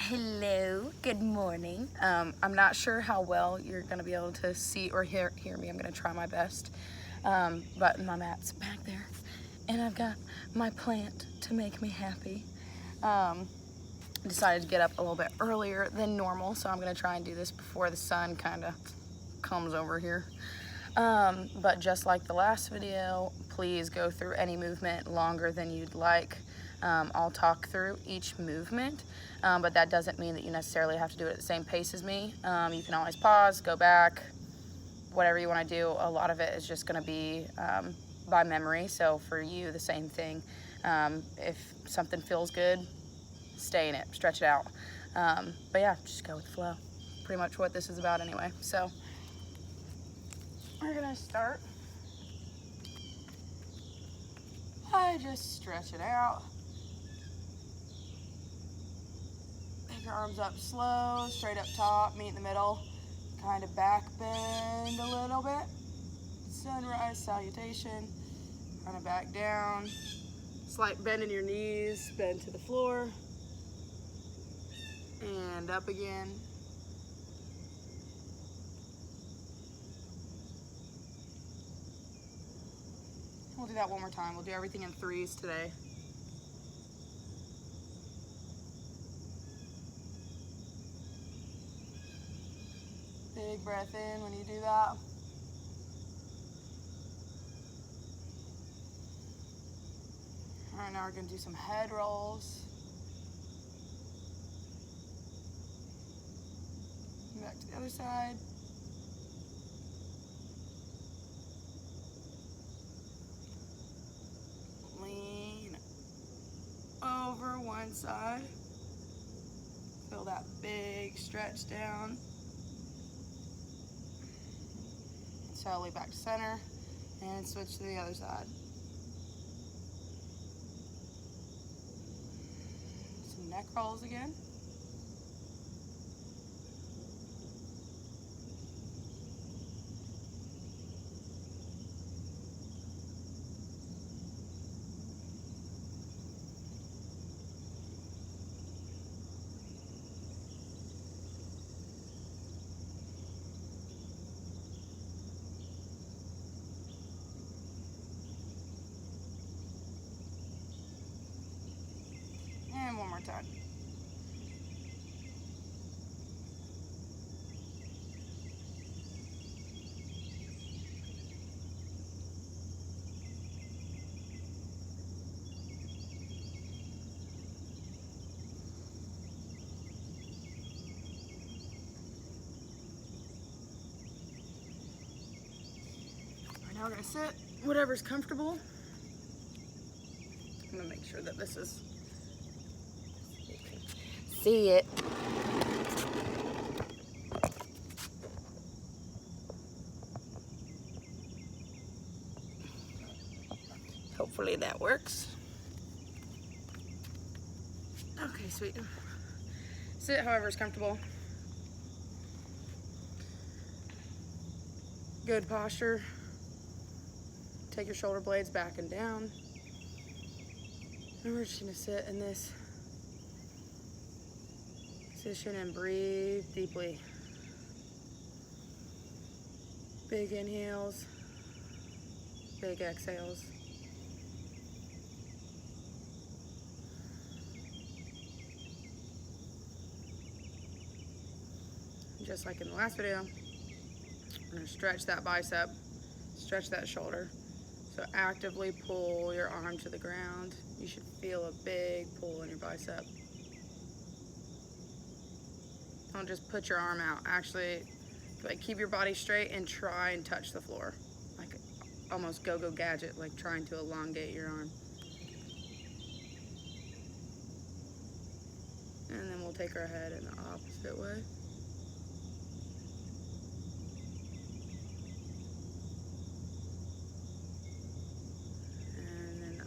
Hello, good morning. I'm not sure how well you're gonna be able to see or hear me. I'm gonna try my best. But my mat's back there, and I've got my plant to make me happy. Decided to get up a little bit earlier than normal, so I'm gonna try and do this before the sun kind of comes over here. But just like the last video, please go through any movement longer than you'd like. I'll talk through each movement, but that doesn't mean that you necessarily have to do it at the same pace as me. You can always pause, go back, whatever you want to do. A lot of it is just going to be by memory, so for you, the same thing. If something feels good, stay in it, stretch it out. But yeah, just go with the flow. Pretty much what this is about anyway. So we're gonna start. I just stretch it out. Take your arms up slow, straight up top, meet in the middle. Kind of back bend a little bit. Sunrise salutation. Kind of back down. Slight bend in your knees, bend to the floor. And up again. We'll do that one more time. We'll do everything in threes today. Big breath in when you do that. All right, now we're gonna do some head rolls. Back to the other side. Lean over one side. Feel that big stretch down. Slowly back to center and switch to the other side. Some neck rolls again. And one more time. Now we're gonna sit, whatever's comfortable. I'm gonna make sure that this is, you can see it. Hopefully that works. Okay, sweet. Sit however is comfortable. Good posture. Take your shoulder blades back and down. And we're just gonna sit in this position and breathe deeply. Big inhales, big exhales. Just like in the last video, we're gonna stretch that bicep, stretch that shoulder. So actively pull your arm to the ground. You should feel a big pull in your bicep. Don't just put your arm out. Actually, like, keep your body straight and try and touch the floor. Like almost go-go gadget, like trying to elongate your arm. And then we'll take our head in the opposite way.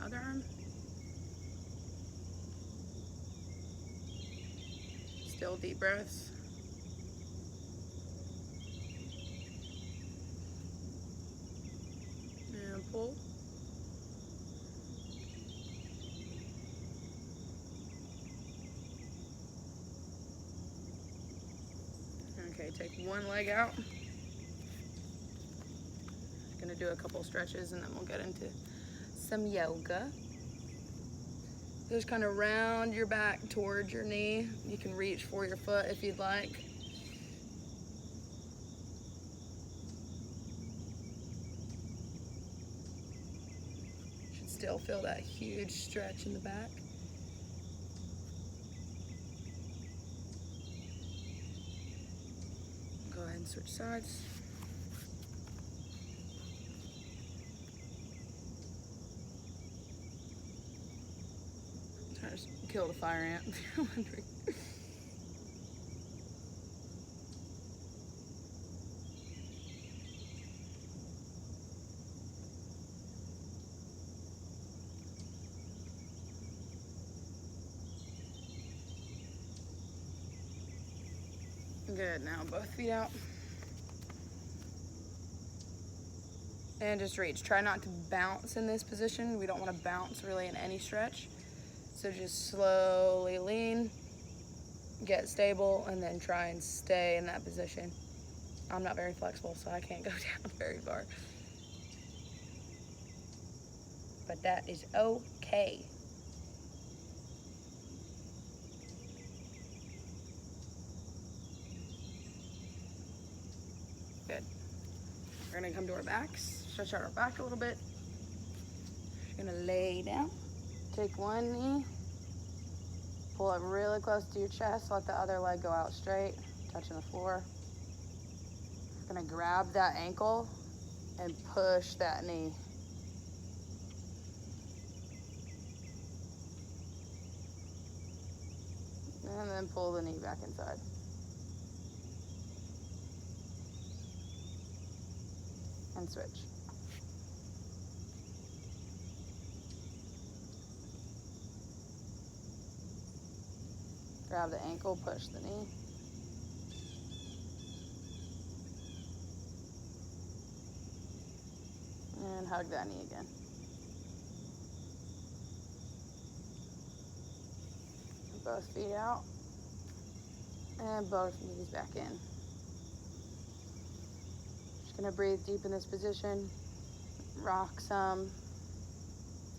Other arm. Still deep breaths. And pull. Okay, take one leg out. Gonna do a couple stretches and then we'll get into some yoga. Just kind of round your back towards your knee. You can reach for your foot if you'd like. Should still feel that huge stretch in the back. Go ahead and switch sides. Trying to kill the fire ant. Wondering. Good, now both feet out. And just reach. Try not to bounce in this position. We don't want to bounce really in any stretch. So just slowly lean, get stable, and then try and stay in that position. I'm not very flexible, so I can't go down very far. But that is okay. Good. We're gonna come to our backs, stretch out our back a little bit. We're gonna lay down. Take one knee, pull it really close to your chest, let the other leg go out straight, touching the floor. We're gonna grab that ankle and push that knee. And then pull the knee back inside. And switch. Grab the ankle, push the knee. And hug that knee again. Both feet out. And both knees back in. Just gonna breathe deep in this position. Rock some.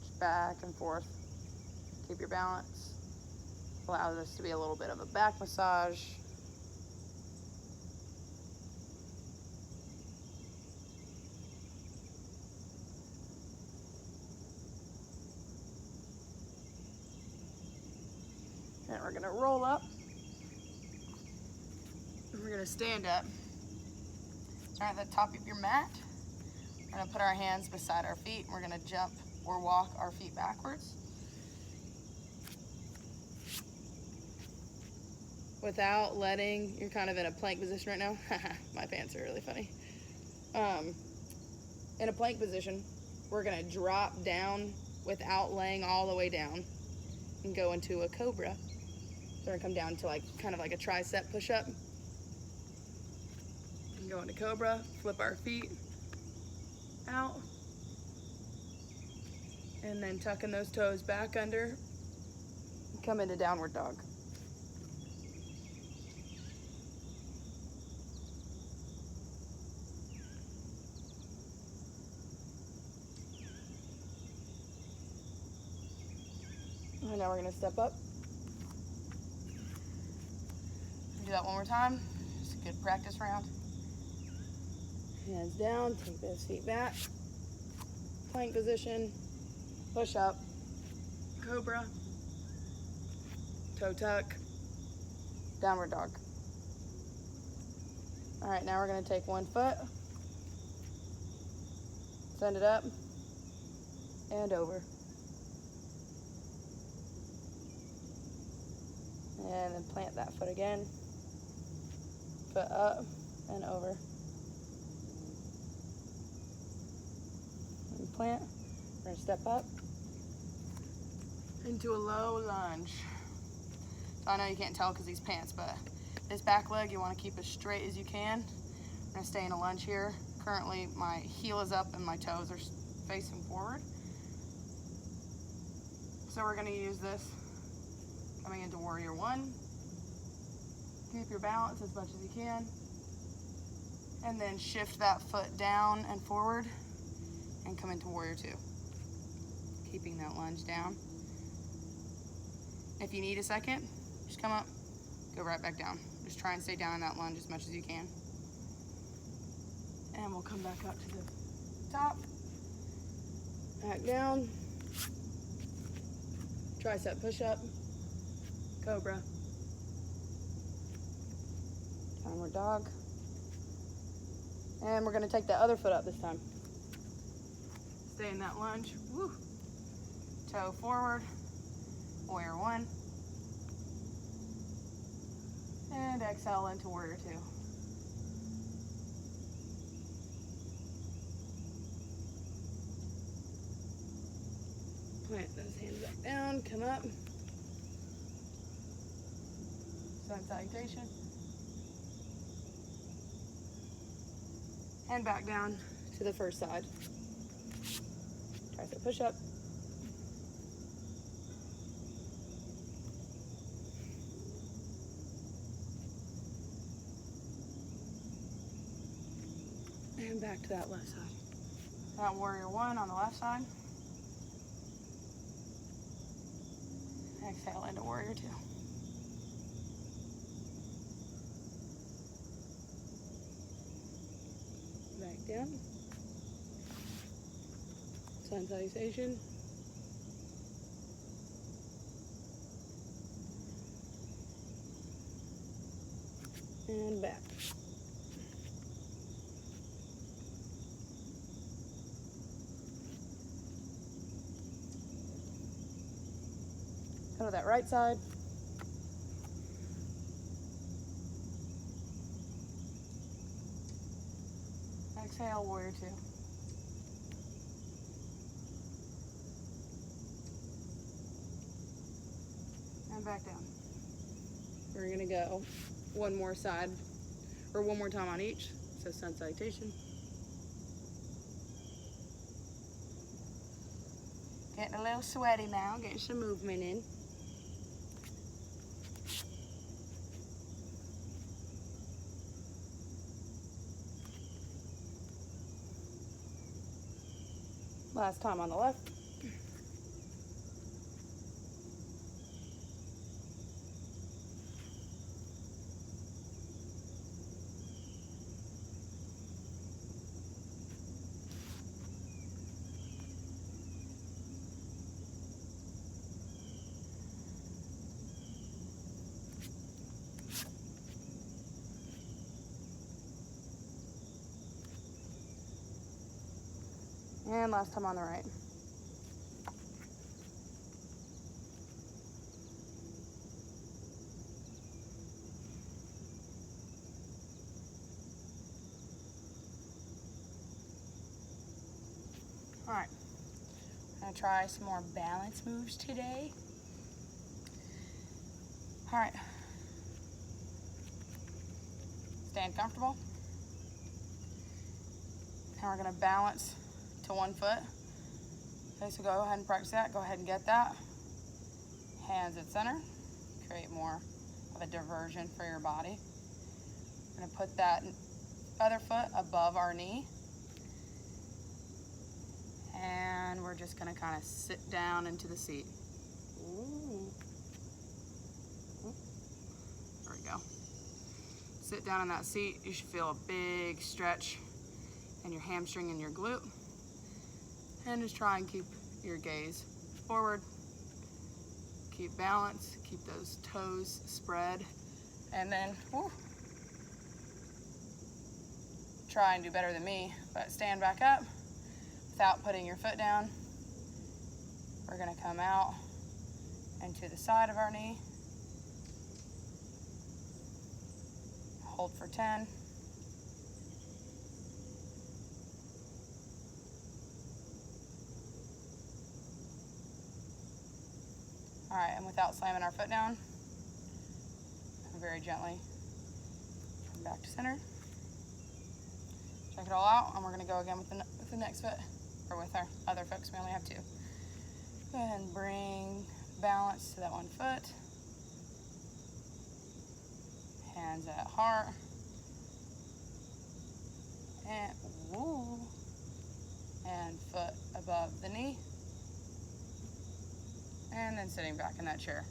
Just back and forth. Keep your balance. Allow this to be a little bit of a back massage. And we're gonna roll up. And we're gonna stand up. Start at the top of your mat. We're gonna put our hands beside our feet. We're gonna jump or walk our feet backwards. Without letting, you're kind of in a plank position right now. My pants are really funny. In a plank position, we're gonna drop down without laying all the way down and go into a cobra. So we're gonna come down to like kind of like a tricep push-up. And go into cobra, flip our feet out, and then tucking those toes back under, come into downward dog. And now we're gonna step up. Do that one more time. Just a good practice round. Hands down, take those feet back. Plank position, push up, cobra, toe tuck, downward dog. All right, now we're gonna take one foot, send it up, and over. And then plant that foot again. Foot up and over. And plant. We're gonna step up into a low lunge. So I know you can't tell because these pants, but this back leg you want to keep as straight as you can. I'm gonna stay in a lunge here. Currently my heel is up and my toes are facing forward. So we're gonna use this coming into warrior one. Keep your balance as much as you can. And then shift that foot down and forward and come into warrior two. Keeping that lunge down. If you need a second, just come up, go right back down. Just try and stay down in that lunge as much as you can. And we'll come back up to the top, back down, tricep push-up, cobra, downward dog. And we're gonna take the other foot up this time. Stay in that lunge, woo. Toe forward, warrior one. And exhale into warrior two. Plant those hands back down, come up. Sun salutation. And back down to the first side. Tricep push up. And back to that left side. That warrior one on the left side. Exhale into warrior two. Back down. Sun salutation. And back. Go to that right side. Exhale, warrior two. And back down. We're gonna go one more side, or one more time on each. So sun salutation. Getting a little sweaty now, getting some movement in. Last time on the left. And last time on the right. All right, I'm gonna try some more balance moves today. All right, stand comfortable. Now we're gonna balance to one foot. Okay, so go ahead and practice that. Go ahead and get that. Hands at center. Create more of a diversion for your body. We're gonna put that other foot above our knee. And we're just gonna kind of sit down into the seat. Ooh. There we go. Sit down in that seat. You should feel a big stretch in your hamstring and your glute. And just try and keep your gaze forward. Keep balance, keep those toes spread. And then, whoo, try and do better than me, but stand back up without putting your foot down. We're gonna come out and to the side of our knee. Hold for 10. All right, and without slamming our foot down, very gently come back to center. Check it all out, and we're gonna go again with the next foot, or with our other foot, because we only have two. Go ahead and bring balance to that one foot. Hands at heart. And, woo, and foot above the knee. And then sitting back in that chair.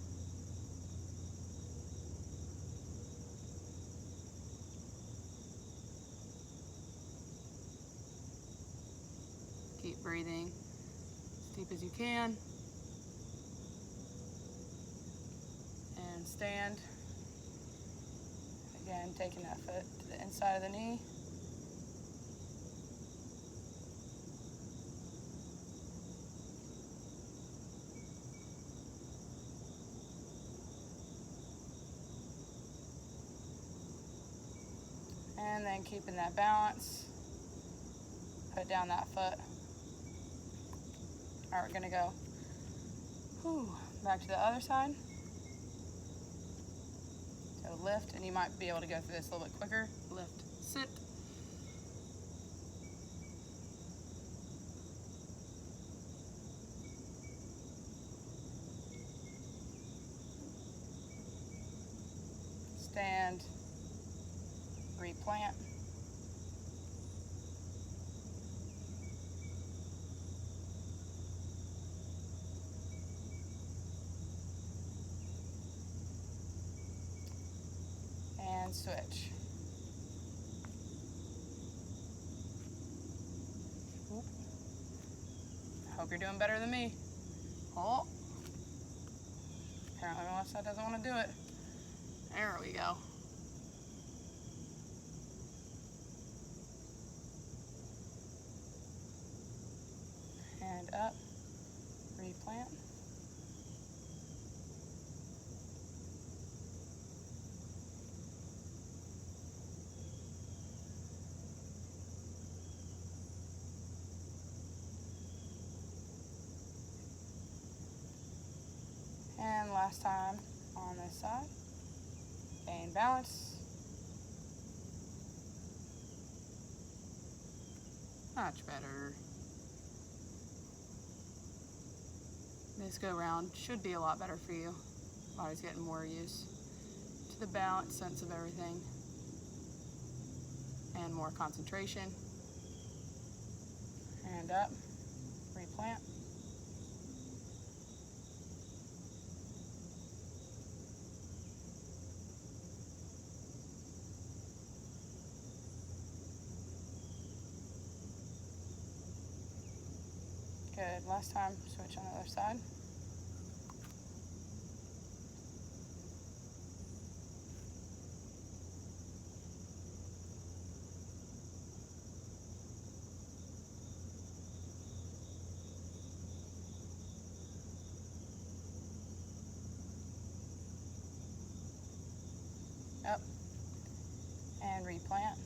Keep breathing as deep as you can. And stand. Again, taking that foot to the inside of the knee. And then keeping that balance. Put down that foot. All right, we're gonna go back to the other side. So lift, and you might be able to go through this a little bit quicker. Lift, sit. Stand, replant. And switch. Oop. I hope you're doing better than me. Oh. Apparently my left side doesn't want to do it. There we go. And up, replant. And last time on this side. Gain balance. Much better. This go round should be a lot better for you. Body's getting more used to the balance sense of everything and more concentration. And up, replant. Good, last time, switch on the other side. Up, and replant.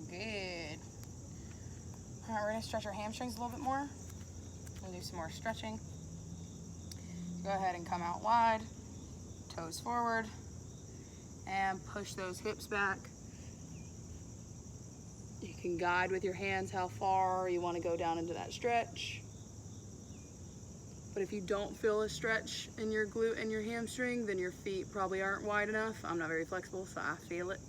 Good. All right, we're gonna stretch our hamstrings a little bit more. We'll do some more stretching. Go ahead and come out wide, toes forward, and push those hips back. You can guide with your hands how far you want to go down into that stretch. But if you don't feel a stretch in your glute and your hamstring, then your feet probably aren't wide enough. I'm not very flexible, so I feel it.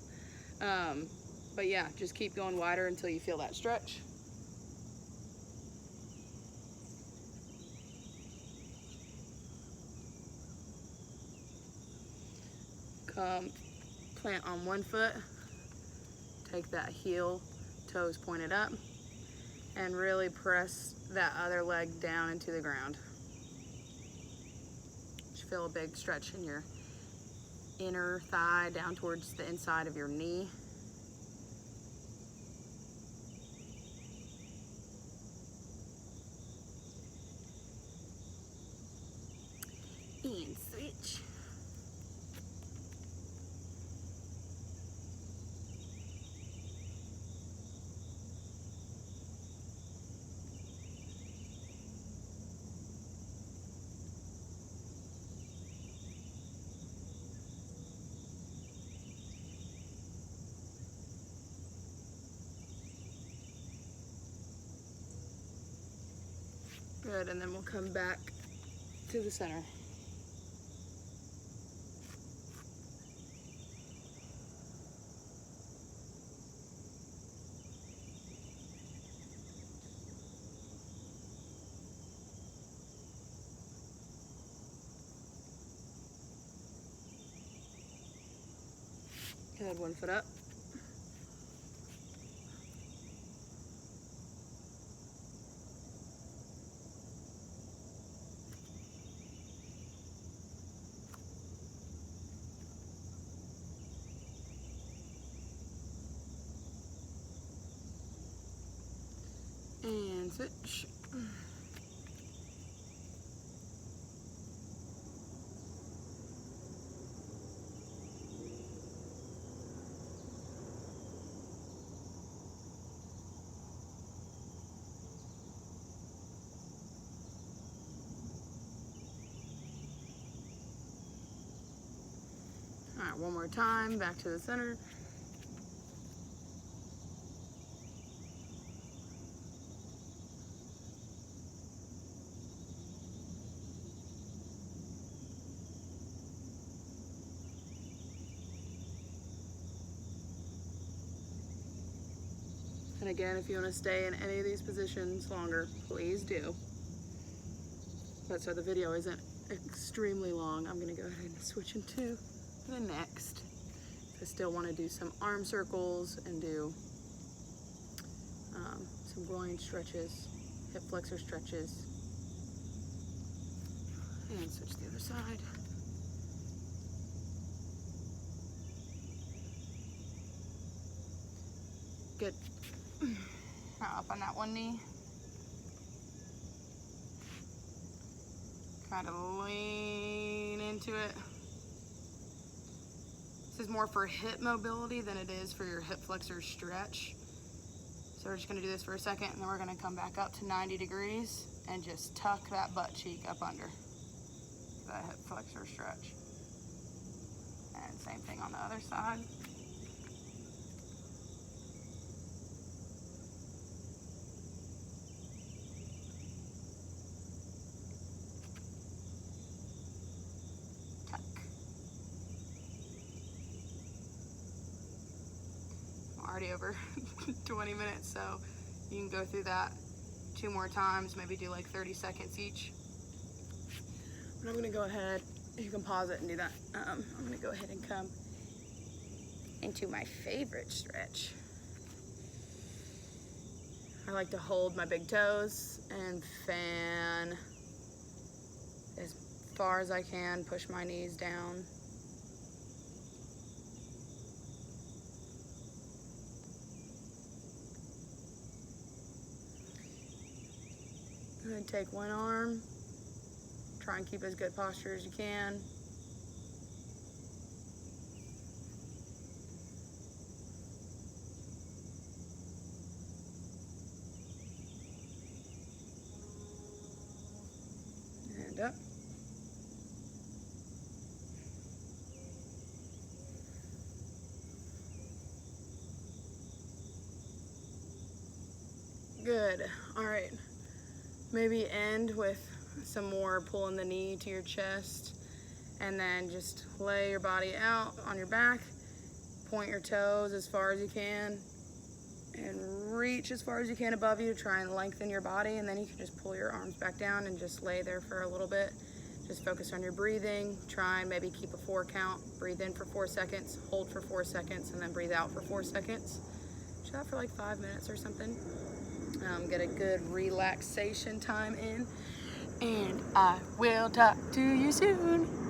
But yeah, just keep going wider until you feel that stretch. Come plant on one foot, take that heel, toes pointed up, and really press that other leg down into the ground. Just feel a big stretch in your inner thigh down towards the inside of your knee. And switch. Good, and then we'll come back to the center. Good, 1 foot up. And switch. All right, 1 more time, back to the center. And again, if you want to stay in any of these positions longer, please do. But so the video isn't extremely long, I'm going to go ahead and switch into the next. I still want to do some arm circles and do some groin stretches, hip flexor stretches, and switch to the other side. Good. Now up on that one knee. Kind of lean into it. This is more for hip mobility than it is for your hip flexor stretch. So we're just gonna do this for a second, and then we're gonna come back up to 90 degrees and just tuck that butt cheek up under that hip flexor stretch. And same thing on the other side. Already over 20 minutes, so you can go through that 2 more times, maybe do like 30 seconds each. But I'm gonna go ahead, you can pause it and do that. I'm gonna go ahead and come into my favorite stretch. I like to hold my big toes and fan as far as I can, push my knees down. And then take one arm, try and keep as good posture as you can. And up. Good, all right. Maybe end with some more pulling the knee to your chest, and then just lay your body out on your back, point your toes as far as you can, and reach as far as you can above you to try and lengthen your body, and then you can just pull your arms back down and just lay there for a little bit. Just focus on your breathing, try and maybe keep a 4 count, breathe in for 4 seconds, hold for 4 seconds, and then breathe out for 4 seconds. Do that for like 5 minutes or something. Get a good relaxation time in, and I will talk to you soon.